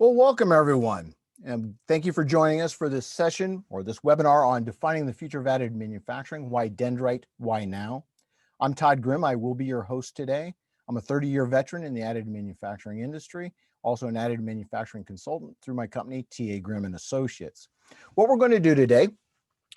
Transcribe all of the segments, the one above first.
Well, welcome everyone, and thank you for joining us for this session or this webinar on defining the future of additive manufacturing. Why Dyndrite? Why now? I'm Todd Grimm. I will be your host today. I'm a 30-year veteran in the additive manufacturing industry, also an additive manufacturing consultant through my company, Grimm Associates. What we're going to do today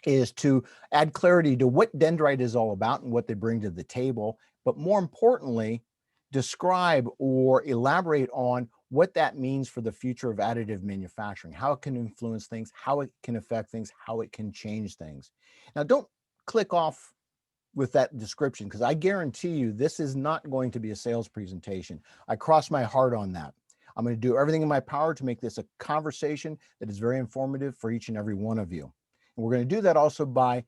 is to add clarity to what Dyndrite is all about and what they bring to the table, but more importantly, describe or elaborate on what that means for the future of additive manufacturing, how it can influence things, how it can affect things, how it can change things. Now, don't click off with that description, because I guarantee you this is not going to be a sales presentation. I cross my heart on that. I'm going to do everything in my power to make this a conversation that is very informative for each and every one of you. And we're going to do that also by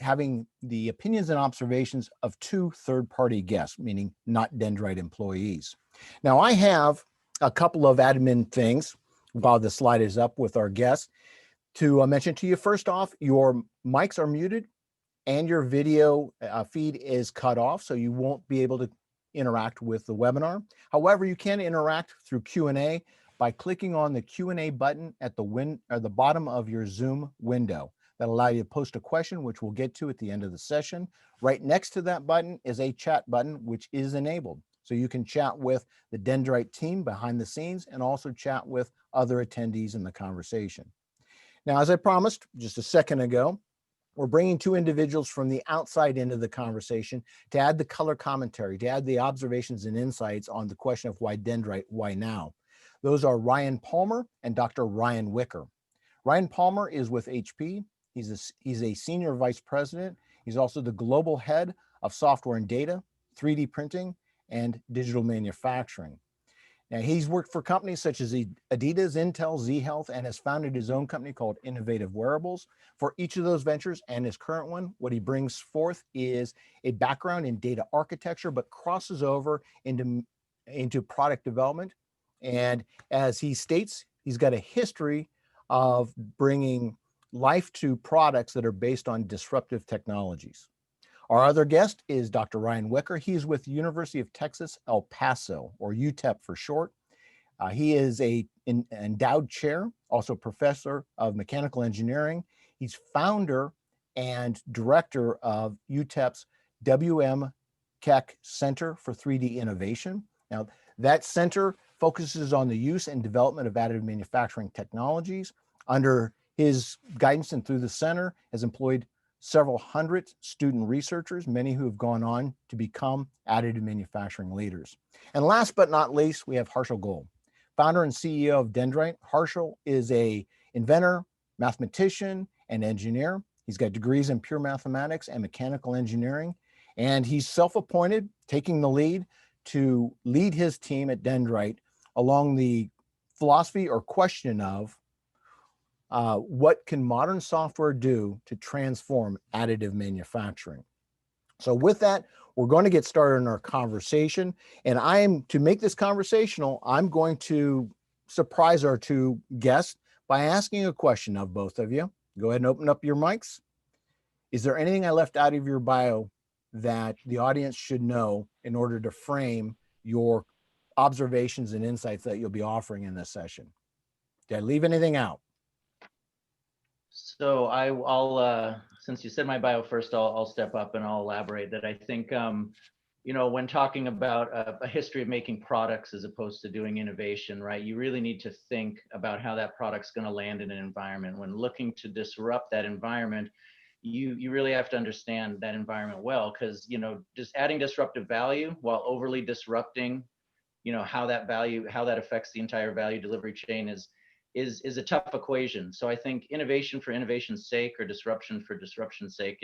having the opinions and observations of two third-party guests, meaning not Dyndrite employees. Now, I have a couple of admin things while the slide is up with our guests to mention to you. First off, your mics are muted and your video feed is cut off, so you won't be able to interact with the webinar. However, you can interact through Q&A by clicking on the Q&A button at the bottom of your Zoom window. That'll allow you to post a question, which we'll get to at the end of the session. Right next to that button is a chat button, which is enabled. So you can chat with the Dyndrite team behind the scenes and also chat with other attendees in the conversation. Now, as I promised just a second ago, we're bringing two individuals from the outside into the conversation to add the color commentary, to add the observations and insights on the question of why Dyndrite, why now. Those are Ryan Palmer and Dr. Ryan Wicker. Ryan Palmer is with HP. He's a senior vice president. He's also the global head of software and data, 3D printing, and digital manufacturing. Now, he's worked for companies such as Adidas, Intel, Z Health, and has founded his own company called Innovative Wearables. For each of those ventures and his current one, what he brings forth is a background in data architecture, but crosses over into product development. And as he states, he's got a history of bringing life to products that are based on disruptive technologies. Our other guest is Dr. Ryan Wicker. He's with University of Texas, El Paso, or UTEP for short. He is an endowed chair, also professor of mechanical engineering. He's founder and director of UTEP's WM Keck Center for 3D Innovation. Now, that center focuses on the use and development of additive manufacturing technologies. Under his guidance and through the center has employed several hundred student researchers, many who have gone on to become additive manufacturing leaders. And last but not least, we have Harshil Goel, founder and CEO of Dyndrite. Harshil is an inventor, mathematician, and engineer. He's got degrees in pure mathematics and mechanical engineering, and he's self-appointed, taking the lead to lead his team at Dyndrite along the philosophy or question of what can modern software do to transform additive manufacturing? So with that, we're going to get started in our conversation. And to make this conversational, I'm going to surprise our two guests by asking a question of both of you. Go ahead and open up your mics. Is there anything I left out of your bio that the audience should know in order to frame your observations and insights that you'll be offering in this session? Did I leave anything out? So I'll since you said my bio first, I'll step up and I'll elaborate that I think, when talking about a history of making products as opposed to doing innovation, right, you really need to think about how that product's going to land in an environment. When looking to disrupt that environment, you really have to understand that environment well, because, just adding disruptive value while overly disrupting, how that affects the entire value delivery chain is a tough equation. So I think innovation for innovation's sake or disruption for disruption's sake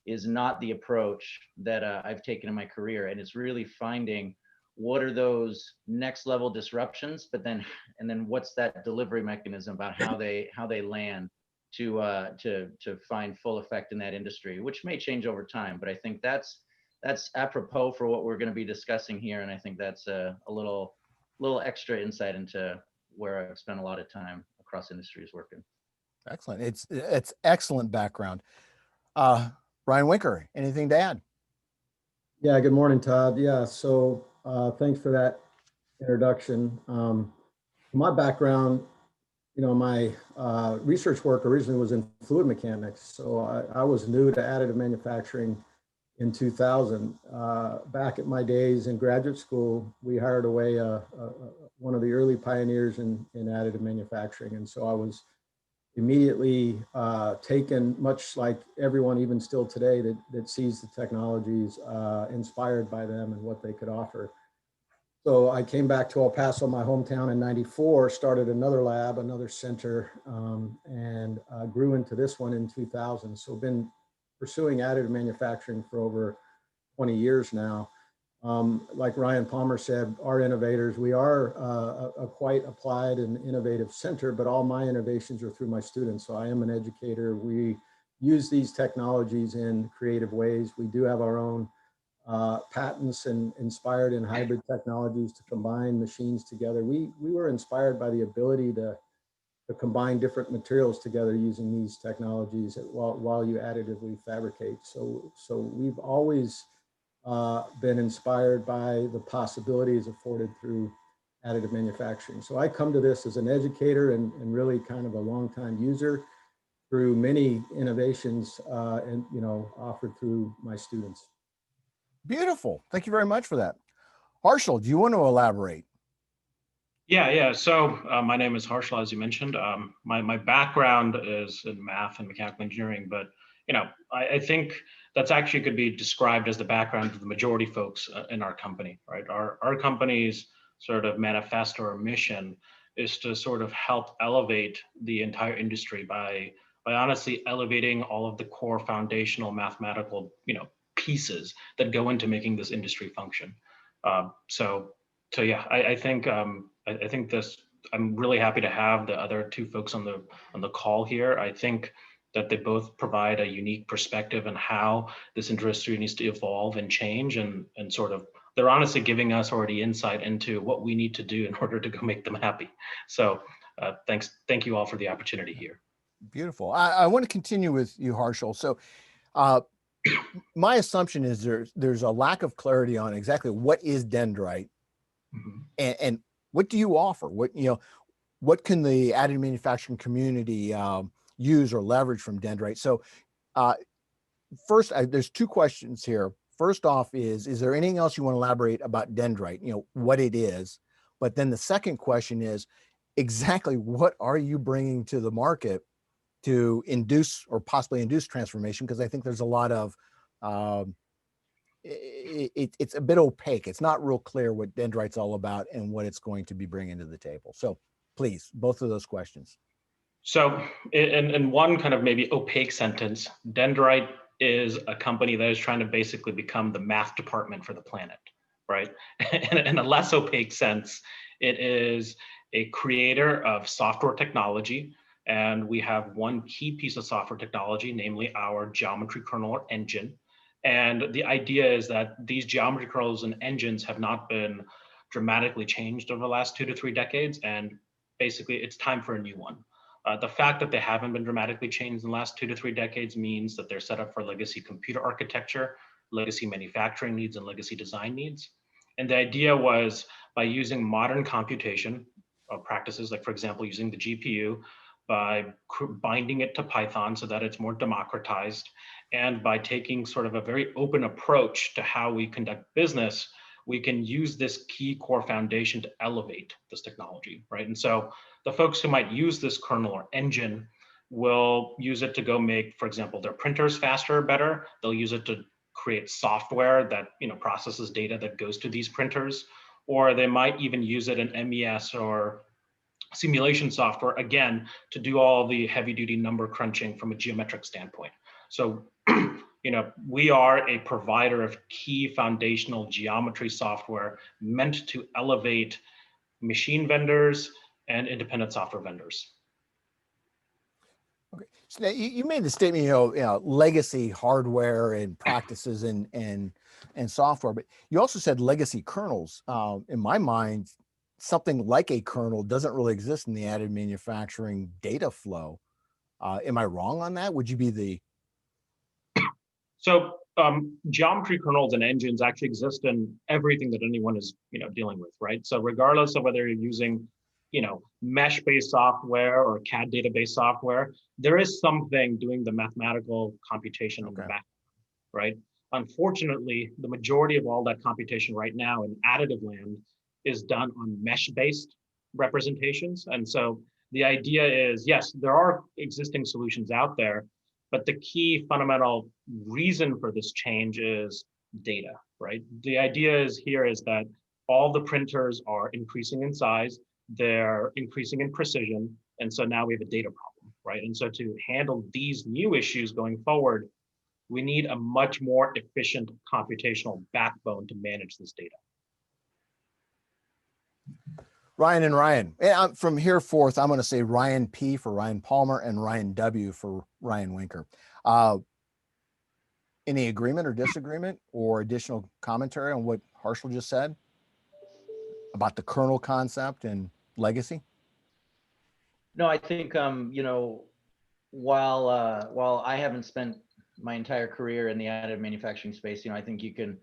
is not the approach that I've taken in my career. And it's really finding what are those next level disruptions, and then what's that delivery mechanism about how they land to find full effect in that industry, which may change over time. But I think that's apropos for what we're going to be discussing here. And I think that's a little extra insight into where I've spent a lot of time across industries working. Excellent. It's excellent background. Ryan Wicker, anything to add? Yeah, good morning, Todd. Yeah, so thanks for that introduction. My background, my research work originally was in fluid mechanics. So I was new to additive manufacturing in 2000. Back at my days in graduate school, we hired away one of the early pioneers in additive manufacturing. And so I was immediately taken, much like everyone even still today that sees the technologies, inspired by them and what they could offer. So I came back to El Paso, my hometown, in '94, started another lab, another center, and grew into this one in 2000. So been pursuing additive manufacturing for over 20 years now. Like Ryan Palmer said, our innovators, we are a quite applied and innovative center, but all my innovations are through my students. So I am an educator. We use these technologies in creative ways. We do have our own patents and inspired in hybrid technologies to combine machines together. We were inspired by the ability to combine different materials together using these technologies while you additively fabricate. So we've always been inspired by the possibilities afforded through additive manufacturing. So I come to this as an educator and really kind of a longtime user through many innovations and offered through my students. Beautiful. Thank you very much for that. Harshil, do you want to elaborate? Yeah. So my name is Harshil, as you mentioned. My background is in math and mechanical engineering, but I think that's actually could be described as the background of the majority folks in our company, right? Our company's sort of manifesto or mission is to sort of help elevate the entire industry by honestly elevating all of the core foundational mathematical pieces that go into making this industry function. So yeah, I think I think this. I'm really happy to have the other two folks on the call here. I think that they both provide a unique perspective on how this industry needs to evolve and change, and sort of they're honestly giving us already insight into what we need to do in order to go make them happy. So thank you all for the opportunity here. Beautiful. I want to continue with you, Harshil. So my assumption is there's a lack of clarity on exactly what is Dyndrite and what do you offer? What can the additive manufacturing community use or leverage from Dyndrite? So first, there's two questions here. First off is there anything else you want to elaborate about Dyndrite, what it is? But then the second question is exactly what are you bringing to the market to induce or possibly induce transformation? Because I think there's a lot of, it's a bit opaque. It's not real clear what Dyndrite's all about and what it's going to be bringing to the table. So please, both of those questions. So in one kind of maybe opaque sentence, Dyndrite is a company that is trying to basically become the math department for the planet, right? In a less opaque sense, it is a creator of software technology. And we have one key piece of software technology, namely our geometry kernel or engine. And the idea is that these geometry kernels and engines have not been dramatically changed over the last 2 to 3 decades. And basically it's time for a new one. The fact that they haven't been dramatically changed in the last 2 to 3 decades means that they're set up for legacy computer architecture, legacy manufacturing needs, and legacy design needs. And the idea was by using modern computation practices, like for example, using the GPU, by binding it to Python so that it's more democratized, and by taking sort of a very open approach to how we conduct business, we can use this key core foundation to elevate this technology, right? And so the folks who might use this kernel or engine will use it to go make, for example, their printers faster or better. They'll use it to create software that processes data that goes to these printers, or they might even use it in MES or simulation software, again, to do all the heavy duty number crunching from a geometric standpoint. So we are a provider of key foundational geometry software meant to elevate machine vendors and independent software vendors. Okay, so now you made the statement, legacy hardware and practices and software, but you also said legacy kernels. In my mind, something like a kernel doesn't really exist in the additive manufacturing data flow. Am I wrong on that? Would you be the? So geometry kernels and engines actually exist in everything that anyone is dealing with, right? So regardless of whether you're using mesh-based software or CAD database software, there is something doing the mathematical computation in the back, right? Unfortunately, the majority of all that computation right now in additive land is done on mesh-based representations. And so the idea is, yes, there are existing solutions out there, but the key fundamental reason for this change is data, right? The idea is that all the printers are increasing in size, they're increasing in precision, and so now we have a data problem, right? And so to handle these new issues going forward, we need a much more efficient computational backbone to manage this data. Ryan and Ryan. From here forth, I'm going to say Ryan P for Ryan Palmer and Ryan W for Ryan Winker. Any agreement or disagreement or additional commentary on what Harshil just said about the kernel concept and legacy? No, I think, while I haven't spent my entire career in the additive manufacturing space, I think you can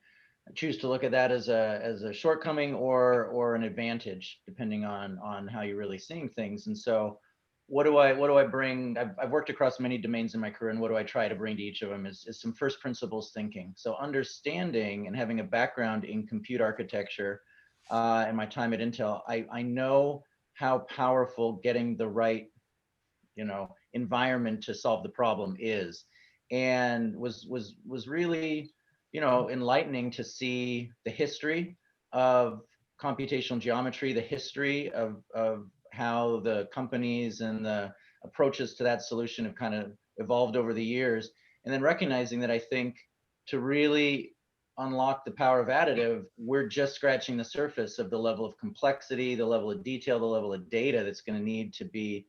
choose to look at that as a shortcoming or an advantage, depending on how you're really seeing things. And so what do I bring? I've worked across many domains in my career, and what do I try to bring to each of them is some first principles thinking. So understanding and having a background in compute architecture and my time at Intel, I know how powerful getting the right environment to solve the problem is, and was really enlightening to see the history of computational geometry, the history of how the companies and the approaches to that solution have kind of evolved over the years, and then recognizing that I think to really unlock the power of additive, we're just scratching the surface of the level of complexity, the level of detail, the level of data that's going to need to be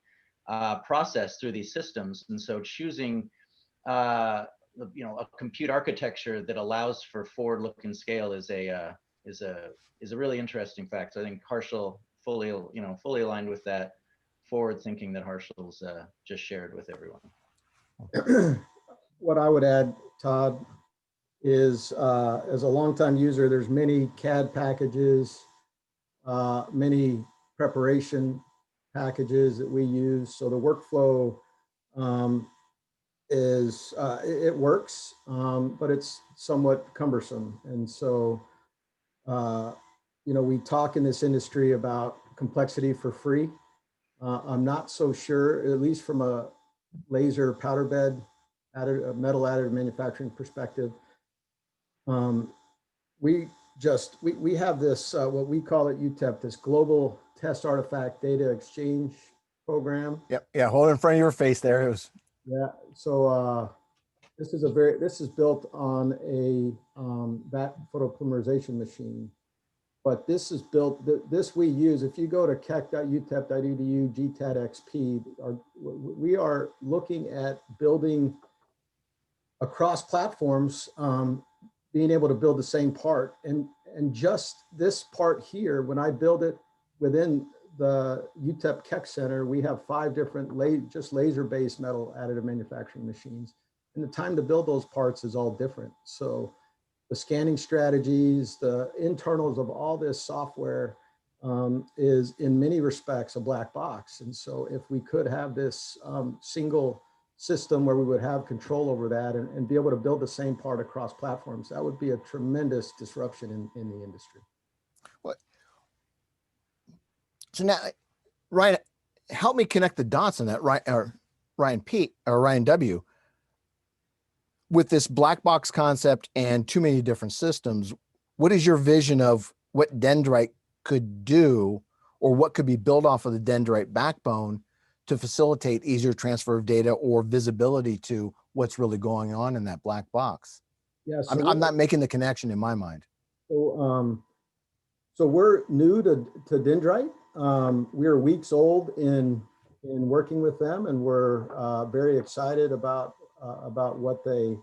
processed through these systems. And so choosing a compute architecture that allows for forward look and scale is a really interesting fact. So I think Harshil fully aligned with that forward thinking that Harshil's just shared with everyone. What I would add, Todd, is as a longtime user, there's many CAD packages, many preparation packages that we use. So the workflow it works, but it's somewhat cumbersome. And so, we talk in this industry about complexity for free. I'm not so sure, at least from a laser powder bed, metal additive manufacturing perspective. We have this, what we call at UTEP, this Global Test Artifact Data Exchange Program. Yep. Yeah. Hold it in front of your face there. It was. Yeah. So this is built on a vat photopolymerization machine, but this is built. This we use. If you go to keck.utep.edu GTAD-XP, we are looking at building across platforms, being able to build the same part, and just this part here, when I build it within the UTEP Keck Center, we have 5 different just laser-based metal additive manufacturing machines, and the time to build those parts is all different. So the scanning strategies, the internals of all this software is in many respects a black box. And so if we could have this single system where we would have control over that and be able to build the same part across platforms, that would be a tremendous disruption in the industry. What? So now, Ryan, help me connect the dots on that. Ryan P or Ryan W. With this black box concept and too many different systems, what is your vision of what Dyndrite could do, or what could be built off of the Dyndrite backbone to facilitate easier transfer of data or visibility to what's really going on in that black box? Yeah, I'm not making the connection in my mind. So, so we're new to Dyndrite. We're weeks old in working with them, and we're very excited about what they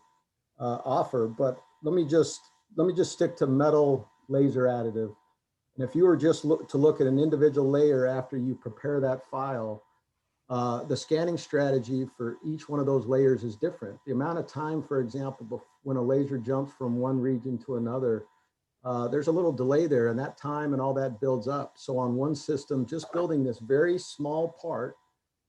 offer. But let me just stick to metal laser additive. And if you were just to look at an individual layer after you prepare that file, the scanning strategy for each one of those layers is different. The amount of time, for example, when a laser jumps from one region to another there's a little delay there, and that time and all that builds up. So on one system, just building this very small part,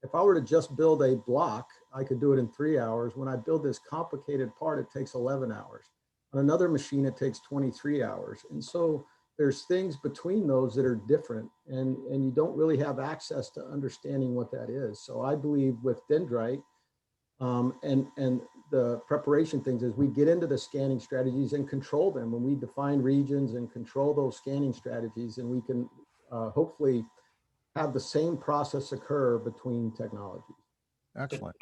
if I were to just build a block, I could do it in 3 hours. When I build this complicated part, it takes 11 hours. On another machine, it takes 23 hours. And so there's things between those that are different, and you don't really have access to understanding what that is. So I believe with Dyndrite and the preparation things is we get into the scanning strategies and control them. When we define regions and control those scanning strategies, and we can hopefully have the same process occur between technologies. Excellent.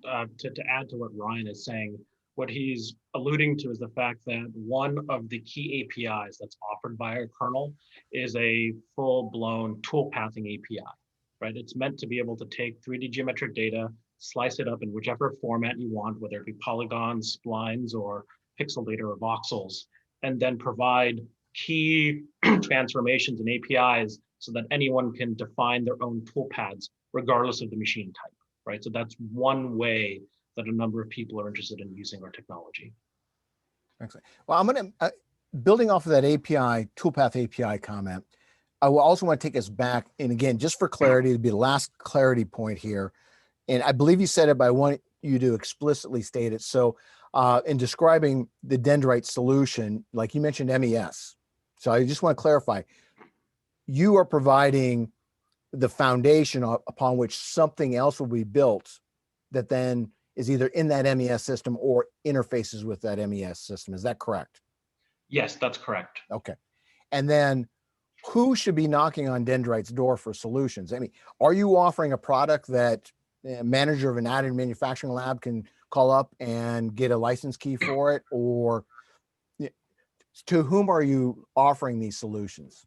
To add to what Ryan is saying, what he's alluding to is the fact that one of the key APIs that's offered by our kernel is a full-blown toolpathing API, right? It's meant to be able to take 3D geometric data, slice it up in whichever format you want, whether it be polygons, splines, or pixel data or voxels, and then provide key transformations and APIs so that anyone can define their own toolpaths regardless of the machine type, right? So that's one way that a number of people are interested in using our technology. Excellent. Well, I'm going to, building off of that API, toolpath API comment, I will also want to take us back, and again, just for clarity, it'd be the last clarity point here. And I believe you said it, but I want you to explicitly state it. So in describing the Dyndrite solution, like you mentioned MES. So I just want to clarify, you are providing the foundation upon which something else will be built that then is either in that MES system or interfaces with that MES system. Is that correct? Yes, that's correct. Okay. And then who should be knocking on Dyndrite's door for solutions? I mean, are you offering a product that a manager of an additive manufacturing lab can call up and get a license key for it? Or to whom are you offering these solutions?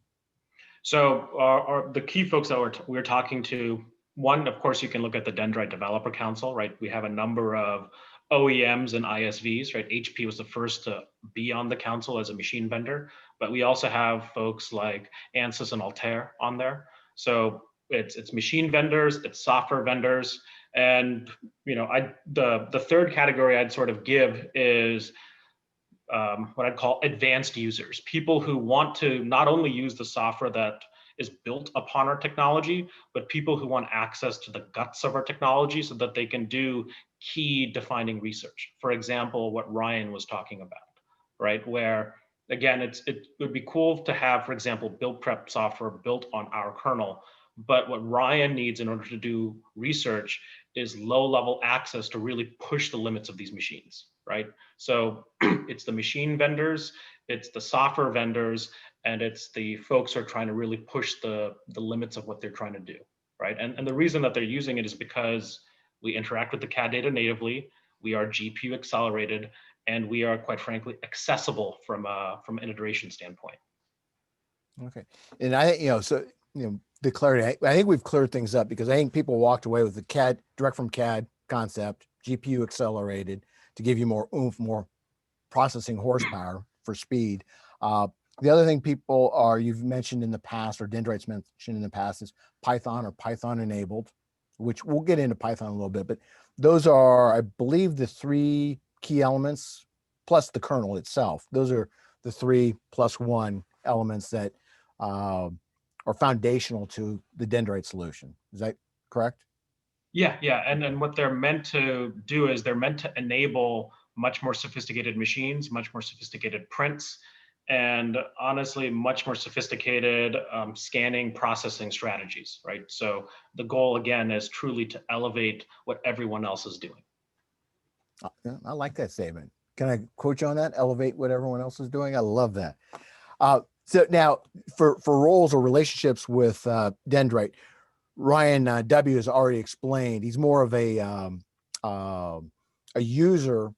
So the key folks that we're talking to, one, of course, you can look at the Dyndrite Developer Council, right? We have a number of OEMs and ISVs, right? HP was the first to be on the council as a machine vendor, but we also have folks like Ansys and Altair on there. So it's machine vendors, it's software vendors, and the third category I'd sort of give is what I'd call advanced users, people who want to not only use the software that is built upon our technology, but people who want access to the guts of our technology so that they can do key defining research. For example, what Ryan was talking about, right? Where, again, it would be cool to have, for example, build prep software built on our kernel. But what Ryan needs in order to do research is low-level access to really push the limits of these machines, right? So it's the machine vendors, it's the software vendors, and it's the folks who are trying to really push the limits of what they're trying to do, right? And the reason that they're using it is because we interact with the CAD data natively, we are GPU accelerated, and we are, quite frankly, accessible from an iteration standpoint. Okay. And the clarity, I think we've cleared things up, because I think people walked away with the CAD, direct from CAD concept, GPU accelerated to give you more oomph, more processing horsepower for speed. The other thing you've mentioned in the past, or Dyndrite's mentioned in the past, is Python or Python enabled, which we'll get into Python a little bit, but those are, I believe, the three key elements plus the kernel itself. Those are the 3+1 elements that are foundational to the Dyndrite solution. Is that correct? Yeah. And what they're meant to do is they're meant to enable much more sophisticated machines, much more sophisticated prints, and honestly, much more sophisticated scanning processing strategies, right? So the goal, again, is truly to elevate what everyone else is doing. I like that statement. Can I quote you on that? Elevate what everyone else is doing. I love that. So now for roles or relationships with Dyndrite, Ryan W has already explained. He's more of a user,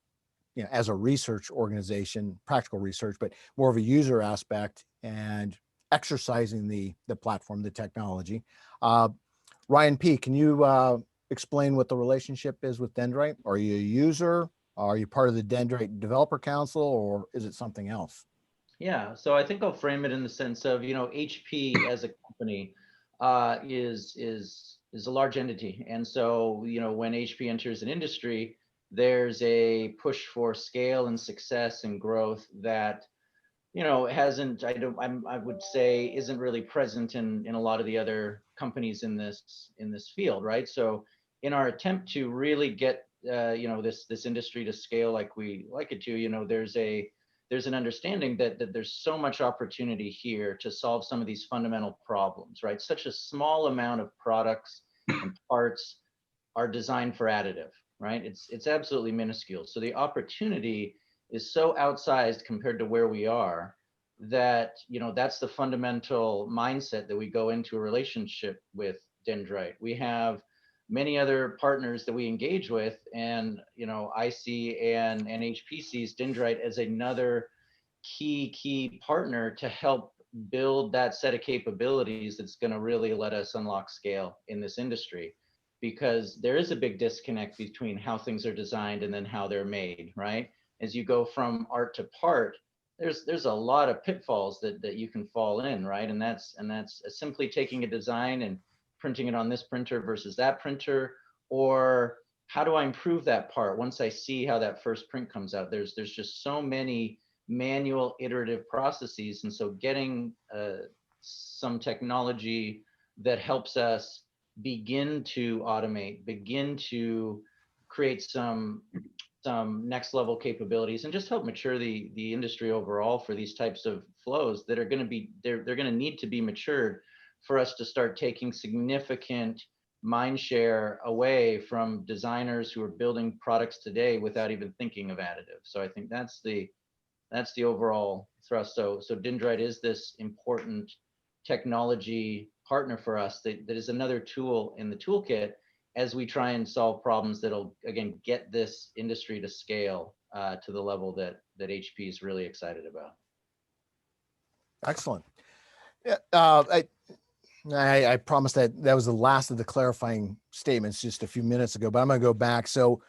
as a research organization, practical research, but more of a user aspect and exercising the platform, the technology. Ryan P, can you explain what the relationship is with Dyndrite? Are you a user? Are you part of the Dyndrite Developer Council, or is it something else? Yeah, so I think I'll frame it in the sense of, HP as a company is a large entity. And so, when HP enters an industry, there's a push for scale and success and growth that hasn't, I would say isn't really present in a lot of the other companies in this field, right? So in our attempt to really get, this industry to scale like we like it to, there's an understanding that there's so much opportunity here to solve some of these fundamental problems, right? Such a small amount of products and parts are designed for additive, right? It's absolutely minuscule. So the opportunity is so outsized compared to where we are that, that's the fundamental mindset that we go into a relationship with Dyndrite. We have many other partners that we engage with, and IC and HP sees Dyndrite as another key partner to help build that set of capabilities that's going to really let us unlock scale in this industry, because there is a big disconnect between how things are designed and then how they're made, right? As you go from art to part, there's a lot of pitfalls that you can fall in, right? And that's simply taking a design and printing it on this printer versus that printer, or how do I improve that part once I see how that first print comes out? There's just so many manual iterative processes, and so getting some technology that helps us begin to automate, begin to create some next level capabilities, and just help mature the industry overall for these types of flows that are going to be, they're going to need to be matured for us to start taking significant mind share away from designers who are building products today without even thinking of additive. So I think that's the overall thrust. So Dyndrite is this important technology partner for us that is another tool in the toolkit as we try and solve problems that'll, again, get this industry to scale to the level that HP is really excited about. Excellent. I promised that was the last of the clarifying statements just a few minutes ago, but I'm going to go back. So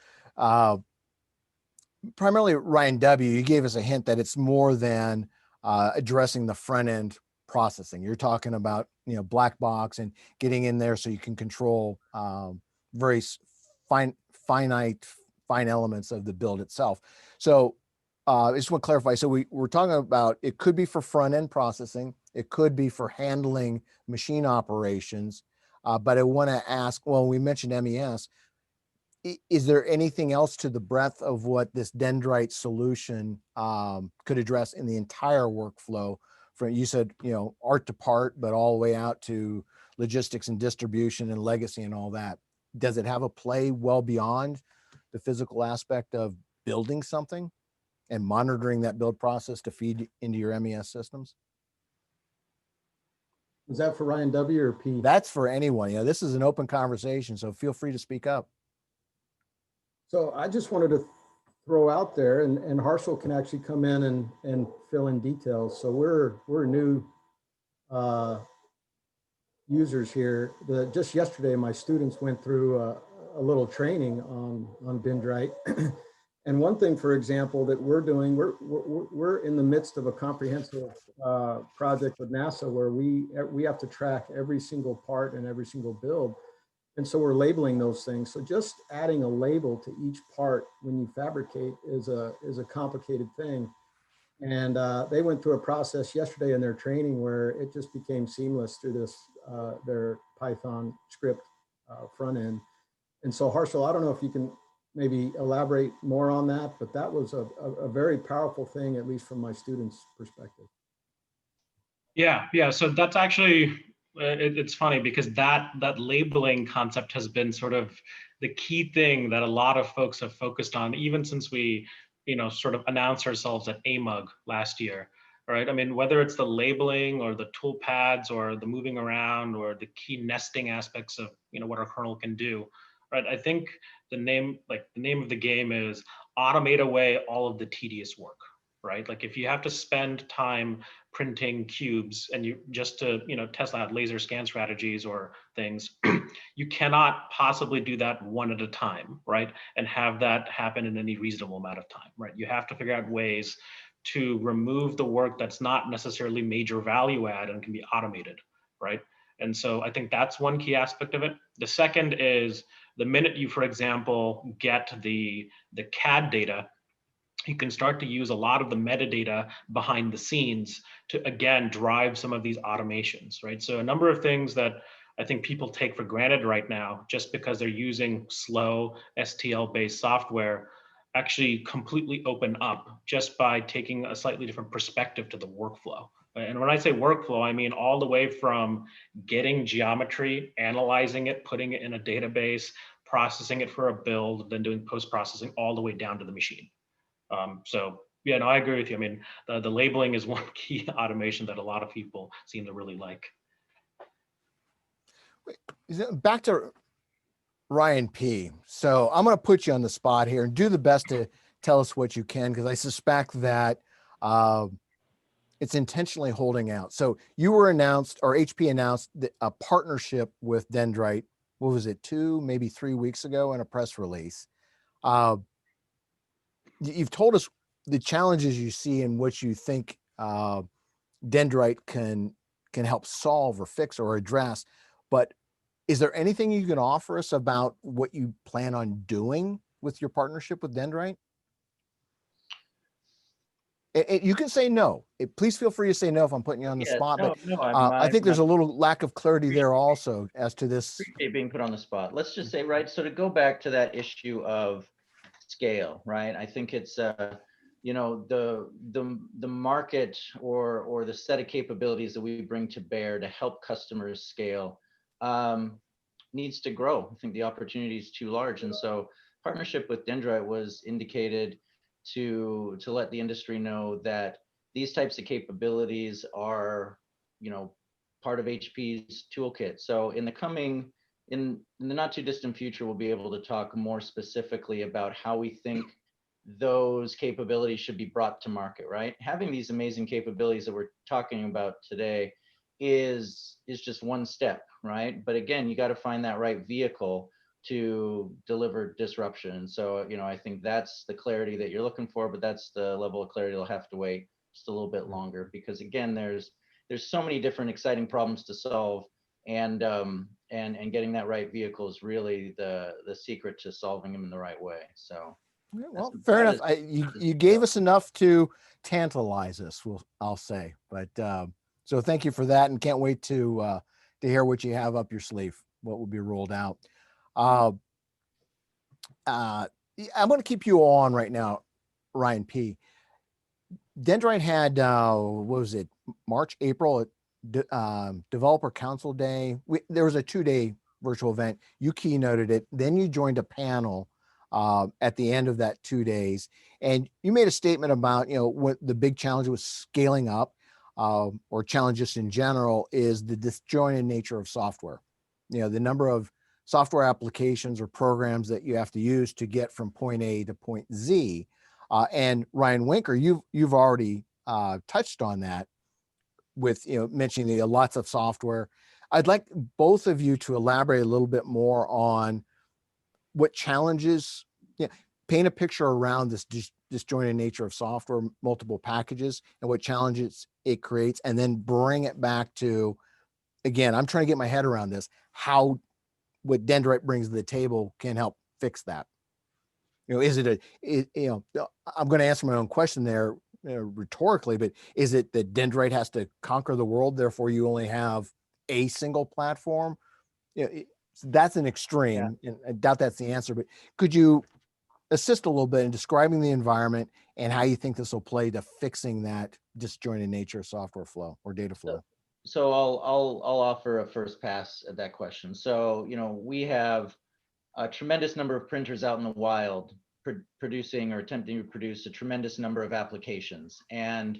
primarily Ryan W., you gave us a hint that it's more than addressing the front end processing. You're talking about, black box and getting in there so you can control very fine elements of the build itself. So I just want to clarify. So we're talking about, it could be for front end processing. It could be for handling machine operations. But I want to ask, well, we mentioned MES. Is there anything else to the breadth of what this Dyndrite solution could address in the entire workflow? From, you said, art to part, but all the way out to logistics and distribution and legacy and all that. Does it have a play well beyond the physical aspect of building something and monitoring that build process to feed into your MES systems? Is that for Ryan W. or P? That's for anyone. This is an open conversation, so feel free to speak up. So I just wanted to throw out there, and Harshil can actually come in and fill in details. So we're new users here. Just yesterday, my students went through a little training on Dyndrite. And one thing, for example, that we're doing, we're in the midst of a comprehensive project with NASA where we have to track every single part and every single build. And so we're labeling those things. So just adding a label to each part when you fabricate is a complicated thing. And they went through a process yesterday in their training where it just became seamless through this their Python script front end. And so Harshil, I don't know if you can maybe elaborate more on that, but that was a very powerful thing, at least from my students' perspective. Yeah. So that's actually, it's funny because that labeling concept has been sort of the key thing that a lot of folks have focused on, even since we, sort of announced ourselves at AMUG last year, right? I mean, whether it's the labeling or the tool pads or the moving around or the key nesting aspects of, what our kernel can do, right? I think the name of the game is automate away all of the tedious work, right? Like if you have to spend time printing cubes and you just to, test out laser scan strategies or things, you cannot possibly do that one at a time, right? And have that happen in any reasonable amount of time, right? You have to figure out ways to remove the work that's not necessarily major value add and can be automated, right? And so I think that's one key aspect of it. The second is the minute you, for example, get the CAD data you can start to use a lot of the metadata behind the scenes to, again, drive some of these automations, right? So a number of things that I think people take for granted right now, just because they're using slow STL-based software, actually completely open up just by taking a slightly different perspective to the workflow. And when I say workflow, I mean all the way from getting geometry, analyzing it, putting it in a database, processing it for a build, then doing post-processing all the way down to the machine. So yeah, no, I agree with you. I mean, the labeling is one key automation that a lot of people seem to really like. Back to Ryan P. So I'm going to put you on the spot here and do the best to tell us what you can, because I suspect that it's intentionally holding out. So you were announced, or HP announced, a partnership with Dyndrite. What was it, 2, maybe 3 weeks ago in a press release? You've told us the challenges you see and what you think Dyndrite can help solve or fix or address, but is there anything you can offer us about what you plan on doing with your partnership with Dyndrite? You can say no. Please feel free to say no if I'm putting you on the spot, but I think there's a little lack of clarity there also as to this. Appreciate being put on the spot. Let's just say, right, so to go back to that issue of scale, right? I think it's you know, the market or the set of capabilities that we bring to bear to help customers scale needs to grow. I think the opportunity is too large, and so partnership with Dyndrite was indicated to let the industry know that these types of capabilities are, you know, part of HP's toolkit. So in the not too distant future, we'll be able to talk more specifically about how we think those capabilities should be brought to market, right? Having these amazing capabilities that we're talking about today is just one step, right? But again, you got to find that right vehicle to deliver disruption. So, you know, I think that's the clarity that you're looking for, but that's the level of clarity that'll have to wait just a little bit longer, because again, there's so many different exciting problems to solve, and getting that right vehicle is really the secret to solving them in the right way. So well, fair enough. You gave us enough to tantalize us, I'll say, but so thank you for that, and can't wait to hear what you have up your sleeve, what will be rolled out. I'm going to keep you on right now, Ryan P. Dyndrite had, what was it, March, April, Developer Council Day. There was a 2-day virtual event. You keynoted it. Then you joined a panel at the end of that 2 days. And you made a statement about, you know, what the big challenge was scaling up, or challenges in general, is the disjointed nature of software. You know, the number of software applications or programs that you have to use to get from point A to point Z. And Ryan Winker, you've already touched on that with, you know, mentioning the lots of software. I'd like both of you to elaborate a little bit more on what challenges, you know, paint a picture around this disjointed nature of software, multiple packages, and what challenges it creates, and then bring it back to, again, I'm trying to get my head around this, how what Dyndrite brings to the table can help fix that. You know, is it you know, I'm going to answer my own question there, you know, rhetorically, but is it that Dyndrite has to conquer the world, therefore you only have a single platform? You know, that's an extreme, and I doubt that's the answer, but could you assist a little bit in describing the environment and how you think this will play to fixing that disjointed nature of software flow or data flow? So I'll offer a first pass at that question. So, you know, we have a tremendous number of printers out in the wild producing or attempting to produce a tremendous number of applications, and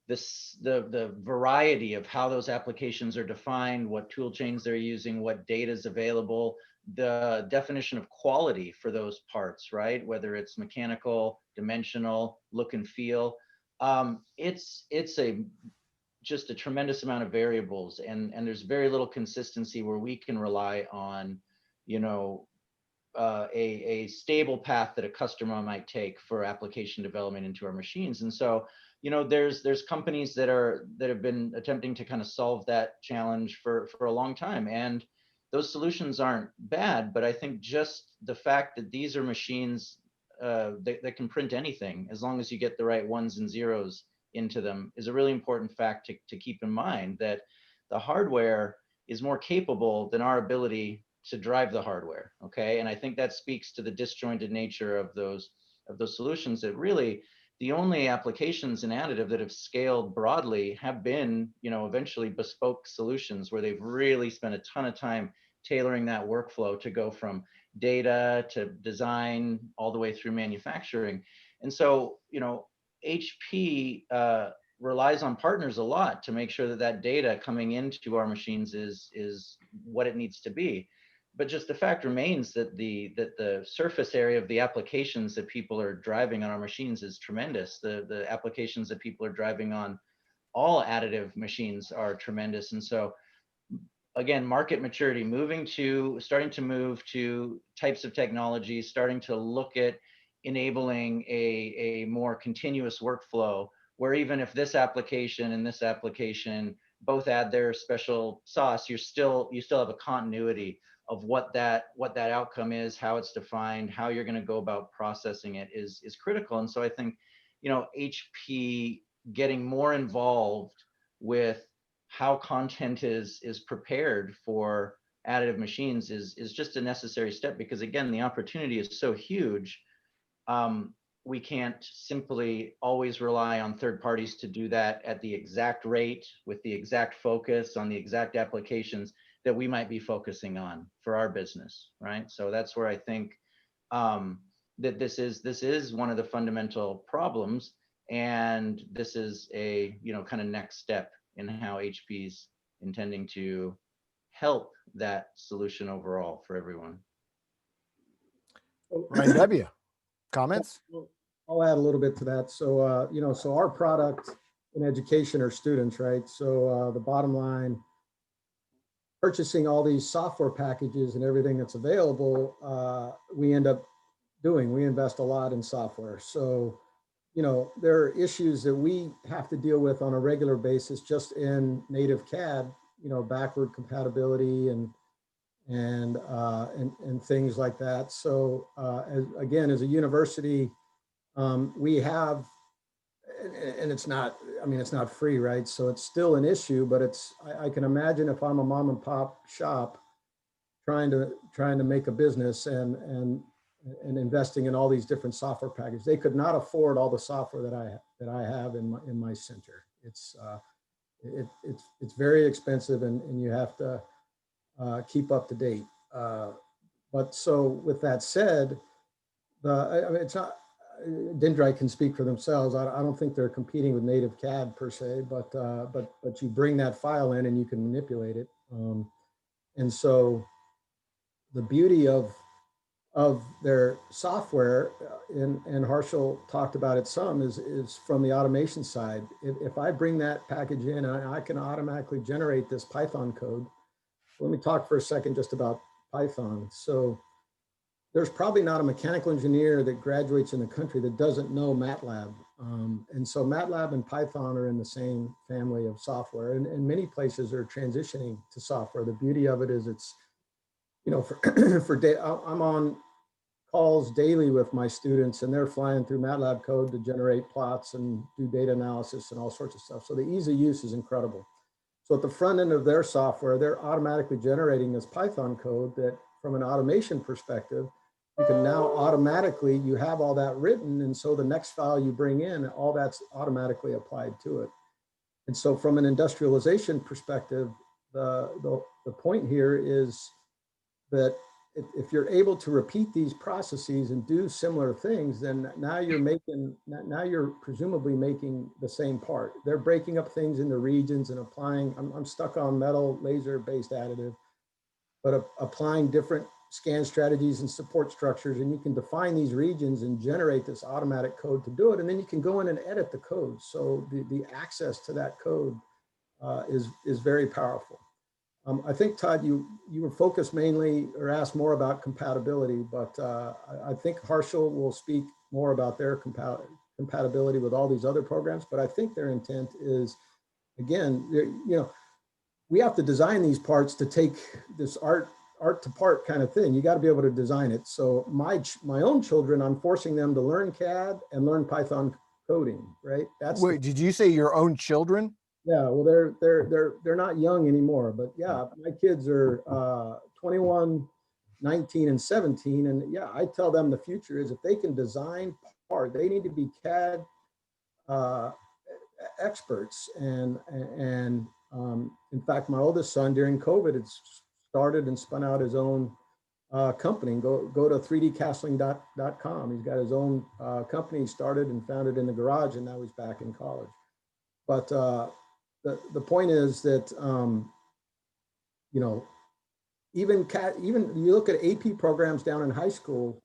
the variety of how those applications are defined, what tool chains they're using, what data is available, the definition of quality for those parts, right? Whether it's mechanical, dimensional, look and feel, it's just a tremendous amount of variables, and there's very little consistency where we can rely on, you know, a stable path that a customer might take for application development into our machines. And so, you know, there's companies that have been attempting to kind of solve that challenge for a long time, and those solutions aren't bad, but I think just the fact that these are machines that can print anything as long as you get the right ones and zeros into them is a really important fact to keep in mind, that the hardware is more capable than our ability to drive the hardware. Okay. And I think that speaks to the disjointed nature of those solutions, that really the only applications in additive that have scaled broadly have been, eventually bespoke solutions where they've really spent a ton of time tailoring that workflow to go from data to design all the way through manufacturing. And so, HP relies on partners a lot to make sure that that data coming into our machines is what it needs to be. But just the fact remains that the surface area of the applications that people are driving on our machines is tremendous. The applications that people are driving on all additive machines are tremendous. And so again, market maturity, starting to move to types of technologies, starting to look at enabling a more continuous workflow, where even if this application and this application both add their special sauce, you still have a continuity of what that outcome is, how it's defined, how you're going to go about processing it is critical. And so I think, HP getting more involved with how content is prepared for additive machines is just a necessary step, because again, the opportunity is so huge. We can't simply always rely on third parties to do that at the exact rate, with the exact focus on the exact applications that we might be focusing on for our business, right? So that's where I think that this is one of the fundamental problems, and this is a kind of next step in how HP's intending to help that solution overall for everyone. Ryan W., comments? I'll add a little bit to that. So, so our product in education are students, right? So the bottom line, purchasing all these software packages and everything that's available, we invest a lot in software. So, there are issues that we have to deal with on a regular basis just in native CAD, backward compatibility and things like that. So as a university, we have, and it's not free, right? So it's still an issue, but I can imagine if I'm a mom and pop shop trying to make a business and investing in all these different software packages, they could not afford all the software that I have in my center. It's very expensive, and you have to keep up to date. But so with that said, it's not, Dyndrite can speak for themselves. I don't think they're competing with native CAD per se, but you bring that file in and you can manipulate it. And so the beauty of their software, and Harshil talked about it some, is from the automation side. If I bring that package in, I can automatically generate this Python code. Let me talk for a second just about Python. So there's probably not a mechanical engineer that graduates in the country that doesn't know MATLAB. And so MATLAB and Python are in the same family of software, and many places are transitioning to software. The beauty of it is it's, I'm on calls daily with my students, and they're flying through MATLAB code to generate plots and do data analysis and all sorts of stuff. So the ease of use is incredible. So at the front end of their software, they're automatically generating this Python code that, from an automation perspective, you can now automatically, you have all that written. And so the next file you bring in, all that's automatically applied to it. And so from an industrialization perspective, the point here is that if you're able to repeat these processes and do similar things, then now you're presumably making the same part. They're breaking up things into regions and applying, I'm stuck on metal laser-based additive, but applying different scan strategies and support structures, and you can define these regions and generate this automatic code to do it. And then you can go in and edit the code. So the access to that code is very powerful. I think, Todd, you were focused mainly, or asked more about compatibility, but I think Harshil will speak more about their compatibility with all these other programs. But I think their intent is, again, we have to design these parts to take this art art to part kind of thing. You got to be able to design it. So my own children, I'm forcing them to learn CAD and learn Python coding, right? Wait, did you say your own children? Yeah, well, they're not young anymore, but yeah, my kids are 21, 19, and 17, and yeah, I tell them the future is if they can design part, they need to be CAD experts, and in fact, my oldest son during COVID had started and spun out his own company. Go to 3dcastling.com. He's got his own company he started and founded in the garage, and now he's back in college. But the point is that you know, even you look at AP programs down in high school,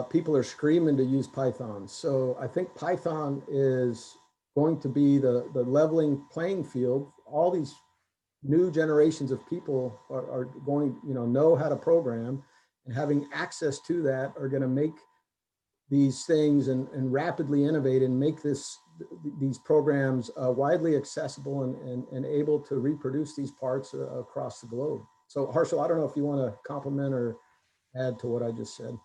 people are screaming to use Python. So I think Python is going to be the leveling playing field. All these new generations of people are going, know how to program, and having access to that are going to make these things and rapidly innovate and make these programs widely accessible and able to reproduce these parts across the globe. So Harshil, I don't know if you want to compliment or add to what I just said.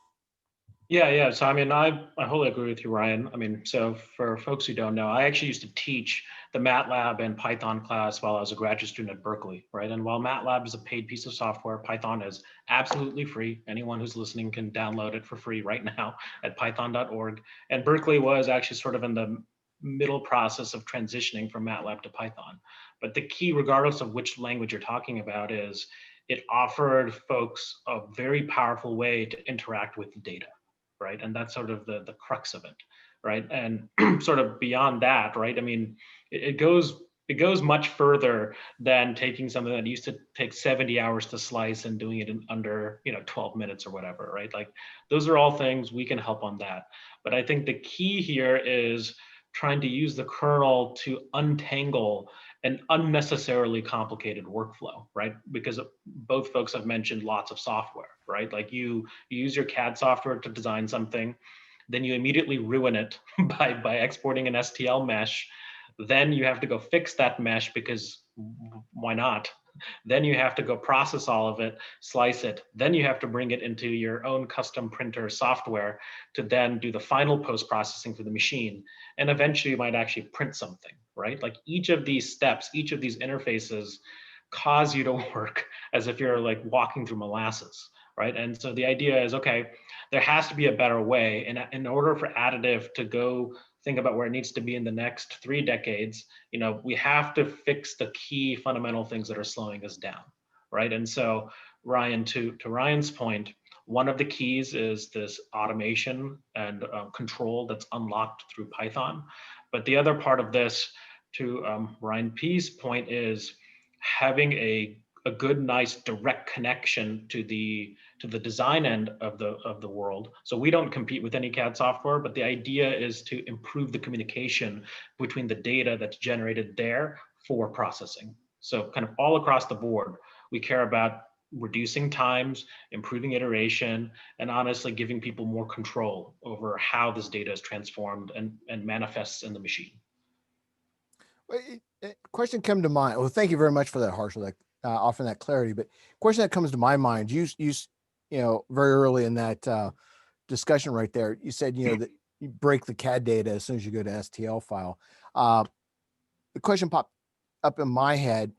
Yeah. So, I mean, I wholly agree with you, Ryan. I mean, so for folks who don't know, I actually used to teach the MATLAB and Python class while I was a graduate student at Berkeley, right? And while MATLAB is a paid piece of software, Python is absolutely free. Anyone who's listening can download it for free right now at python.org. And Berkeley was actually sort of in the middle process of transitioning from MATLAB to Python. But the key, regardless of which language you're talking about, is it offered folks a very powerful way to interact with the data. Right. And that's sort of the crux of it. Right. And sort of beyond that, right. I mean, it goes much further than taking something that used to take 70 hours to slice and doing it in under, 12 minutes or whatever. Right. Like those are all things we can help on that. But I think the key here is trying to use the kernel to untangle an unnecessarily complicated workflow, right? Because both folks have mentioned lots of software, right? Like you use your CAD software to design something, then you immediately ruin it by exporting an STL mesh. Then you have to go fix that mesh because why not? Then you have to go process all of it, slice it. Then you have to bring it into your own custom printer software to then do the final post-processing for the machine. And eventually you might actually print something, right? Like each of these steps, each of these interfaces cause you to work as if you're like walking through molasses, right? And so the idea is, okay, there has to be a better way. And in order for additive to go think about where it needs to be in the next 3 decades, we have to fix the key fundamental things that are slowing us down, right? And so Ryan, to Ryan's point, one of the keys is this automation and control that's unlocked through Python. But the other part of this, to Ryan P's point, is having a good, nice, direct connection to the design end of the world. So we don't compete with any CAD software, but the idea is to improve the communication between the data that's generated there for processing. So kind of all across the board, we care about reducing times, improving iteration, and honestly giving people more control over how this data is transformed and manifests in the machine. Question came to mind. Well, thank you very much for that, Harshil, offering that clarity. But question that comes to my mind, you very early in that discussion right there, you said, that you break the CAD data as soon as you go to STL file. The question popped up in my head,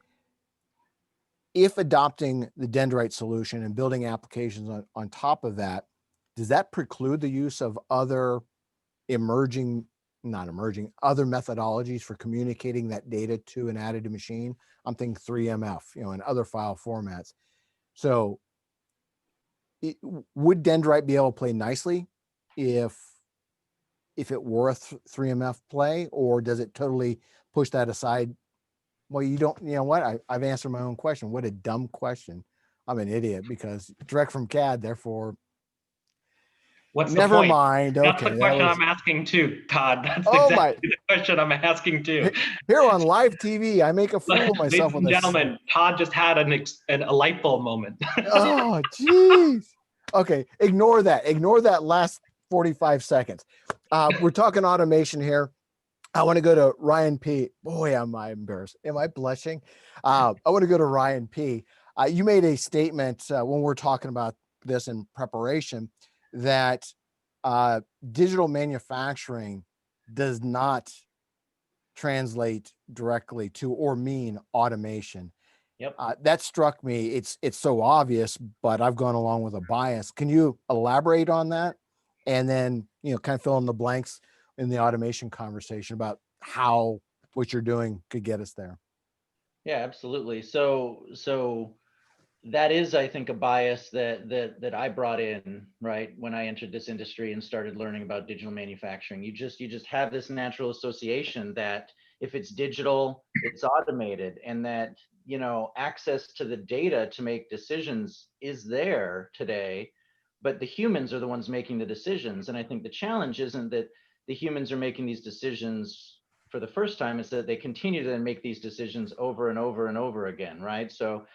if adopting the Dyndrite solution and building applications on top of that, does that preclude the use of other other methodologies for communicating that data to an additive machine? I'm thinking 3MF, and other file formats. So would Dyndrite be able to play nicely if it were a 3MF play, or does it totally push that aside? Well, you don't, what? I've answered my own question. What a dumb question. I'm an idiot because direct from CAD, therefore. What's never the point? mind. That's Okay, the question I'm asking too, Todd. That's exactly the question I'm asking too. Here on live TV, I make a fool of myself. Ladies and gentlemen, Todd just had a light bulb moment. Oh, geez. Okay, ignore that. Ignore that last 45 seconds. We're talking automation here. I want to go to Ryan P. Boy, am I embarrassed. Am I blushing? I want to go to Ryan P. You made a statement when we're talking about this in preparation that digital manufacturing does not translate directly to or mean automation. Yep. That struck me. It's so obvious, but I've gone along with a bias. Can you elaborate on that? And then, kind of fill in the blanks in the automation conversation about how what you're doing could get us there. Yeah, absolutely. So that is, I think, a bias that I brought in, right, when I entered this industry and started learning about digital manufacturing. You just have this natural association that if it's digital, it's automated, and that, access to the data to make decisions is there today, but the humans are the ones making the decisions. And I think the challenge isn't that the humans are making these decisions for the first time, it's that they continue to then make these decisions over and over and over again, right? So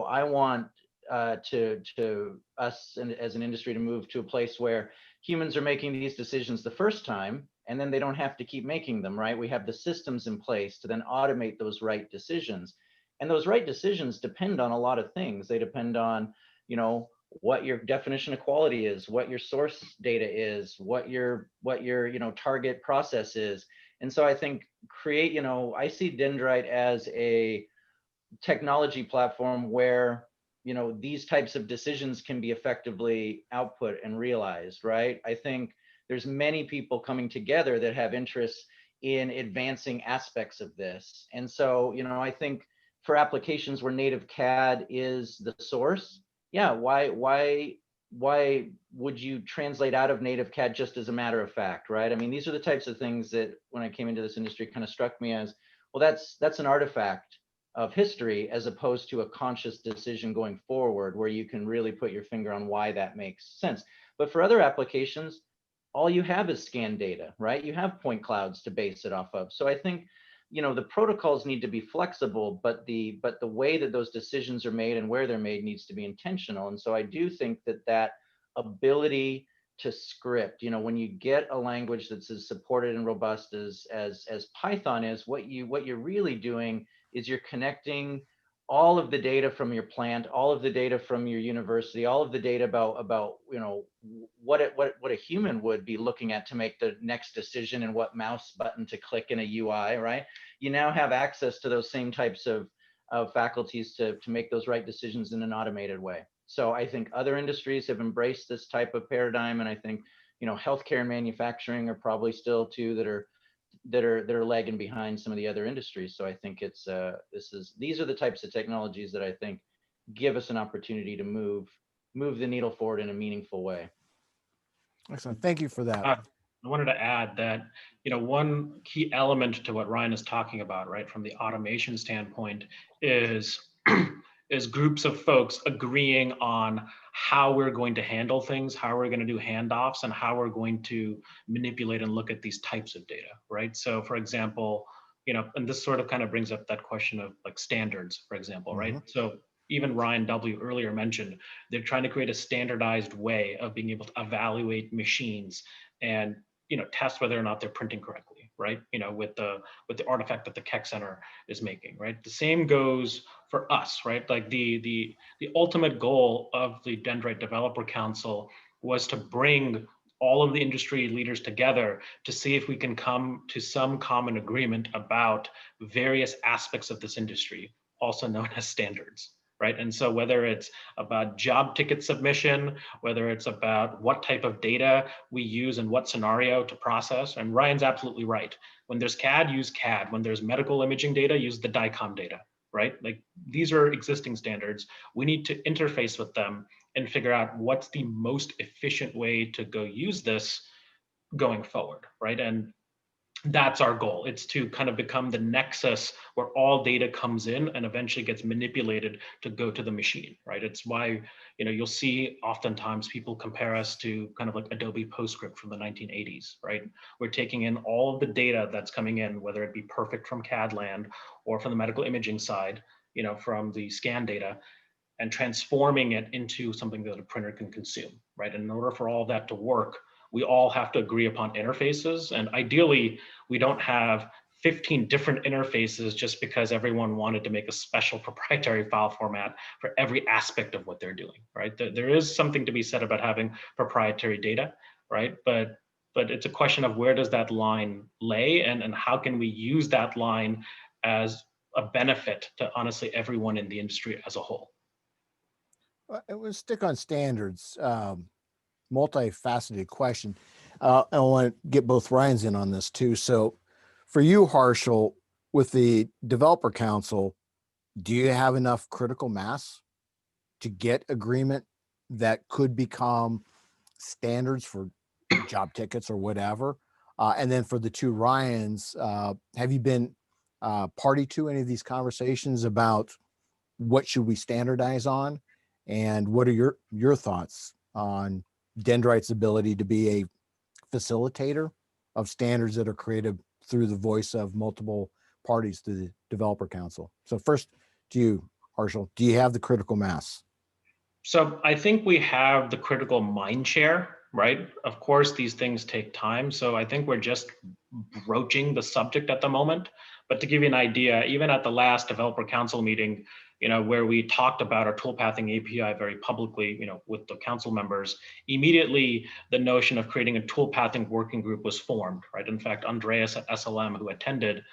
I want to us and as an industry to move to a place where humans are making these decisions the first time, and then they don't have to keep making them, right? We have the systems in place to then automate those right decisions. And those right decisions depend on a lot of things. They depend on, what your definition of quality is, what your source data is, what your target process is. And so I think I see Dyndrite as a technology platform where these types of decisions can be effectively output and realized, right? I think there's many people coming together that have interests in advancing aspects of this. And so I think for applications where native CAD is the source, yeah, why would you translate out of native CAD just as a matter of fact, right? I mean, these are the types of things that when I came into this industry kind of struck me as, well, that's an artifact of history as opposed to a conscious decision going forward where you can really put your finger on why that makes sense. But for other applications, all you have is scan data, right? You have point clouds to base it off of. So I think, the protocols need to be flexible, but the way that those decisions are made and where they're made needs to be intentional. And so I do think that ability to script, when you get a language that's as supported and robust as Python is, what you're really doing is you're connecting all of the data from your plant, all of the data from your university, all of the data about what a human would be looking at to make the next decision and what mouse button to click in a UI, right? You now have access to those same types of faculties to make those right decisions in an automated way. So I think other industries have embraced this type of paradigm, and I think healthcare and manufacturing are probably still two that are lagging behind some of the other industries. So I think these are the types of technologies that I think give us an opportunity to move the needle forward in a meaningful way. Excellent. Thank you for that. I wanted to add that, one key element to what Ryan is talking about, right, from the automation standpoint is groups of folks agreeing on how we're going to handle things, how we're going to do handoffs, and how we're going to manipulate and look at these types of data, right? So for example, and this sort of kind of brings up that question of like standards, for example, right? Mm-hmm. So even Ryan W. earlier mentioned, they're trying to create a standardized way of being able to evaluate machines and test whether or not they're printing correctly, right? With the artifact that the Keck Center is making, right? The same goes for us, right? Like the ultimate goal of the Dyndrite Developer Council was to bring all of the industry leaders together to see if we can come to some common agreement about various aspects of this industry, also known as standards. Right. And so whether it's about job ticket submission, whether it's about what type of data we use and what scenario to process, and Ryan's absolutely right. When there's CAD, use CAD. When there's medical imaging data, use the DICOM data, right? Like these are existing standards. We need to interface with them and figure out what's the most efficient way to go use this going forward, right? And that's our goal. It's to kind of become the nexus where all data comes in and eventually gets manipulated to go to the machine, right? It's why, you'll see oftentimes people compare us to kind of like Adobe PostScript from the 1980s, right? We're taking in all of the data that's coming in, whether it be perfect from CAD land or from the medical imaging side, from the scan data, and transforming it into something that a printer can consume, right? And in order for all of that to work, we all have to agree upon interfaces. And ideally, we don't have 15 different interfaces just because everyone wanted to make a special proprietary file format for every aspect of what they're doing, right? There is something to be said about having proprietary data, right? But it's a question of where does that line lay, and how can we use that line as a benefit to honestly everyone in the industry as a whole. It was stick on standards, multifaceted question. I want to get both Ryans in on this too. So for you, Harshil, with the developer council, do you have enough critical mass to get agreement that could become standards for job tickets or whatever? And then for the two Ryans, have you been party to any of these conversations about what should we standardize on? And what are your thoughts on Dyndrite's ability to be a facilitator of standards that are created through the voice of multiple parties through the developer council? So first to you, Harshil, do you have the critical mass? So I think we have the critical mind share, right? Of course, these things take time. So I think we're just broaching the subject at the moment. But to give you an idea, even at the last developer council meeting, where we talked about our toolpathing API very publicly, with the council members, immediately the notion of creating a toolpathing working group was formed, right? In fact, Andreas at SLM, who attended,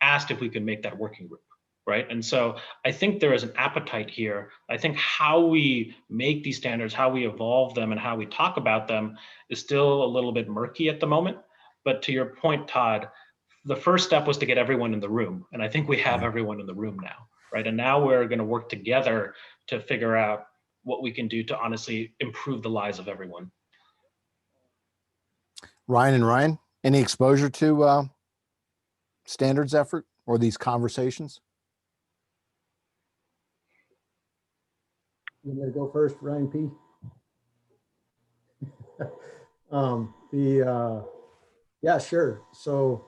asked if we could make that working group, right? And so I think there is an appetite here. I think how we make these standards, how we evolve them, and how we talk about them is still a little bit murky at the moment. But to your point, Todd, the first step was to get everyone in the room. And I think we have everyone in the room now, right? And now we're going to work together to figure out what we can do to honestly improve the lives of everyone. Ryan and Ryan, any exposure to standards effort or these conversations? You want to go first, Ryan P? Yeah, sure. So